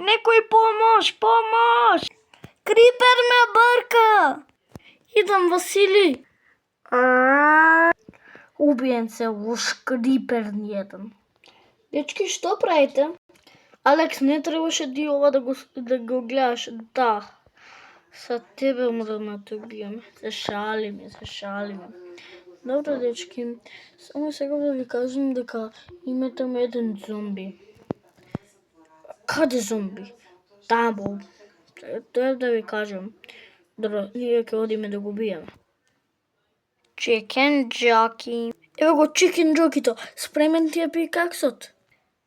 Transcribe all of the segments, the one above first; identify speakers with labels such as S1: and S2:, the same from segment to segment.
S1: Некој помош! Крипер ме брка! Идам, Васили! Убиен се лош крипер ниједен. Дечки, што правите? Алекс, не требаше ти ова да го гледаш. Да. Са тебе мора да те убием. Се шалиме. Добро, дечки. Само сега да ви кажам дека имаме еден зомби. Каде зомби? Таму. Тоа да ви кажам. Добро, ние ќе одиме да го биеме. Chicken jockey. Ево го chicken jockey-то. Спремен ти е пикаксот?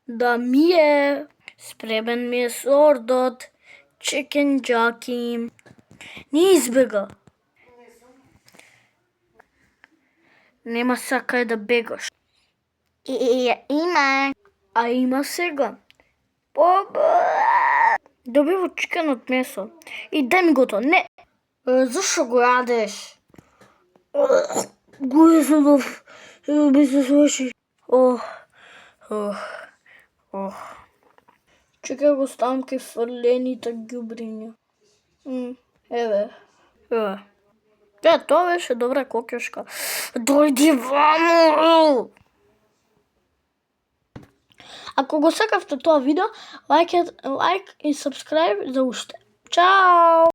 S1: Да ми е. Спремен ми е сордот. Chicken jockey. Не избега. Нема сакај да бегаш. Има. А има сега. Добиво чикенот месо. И дај ми го тоа. Не. Зашо го јадеш? Го езудов. Би се свеши. Чекај го ставам кај фрлените ѓубриња. Еве. Тоа беше добра кокешка. Дојди ваму! Ако го сакавте тоа видео, лајк и сабскрајб за уште. Чао!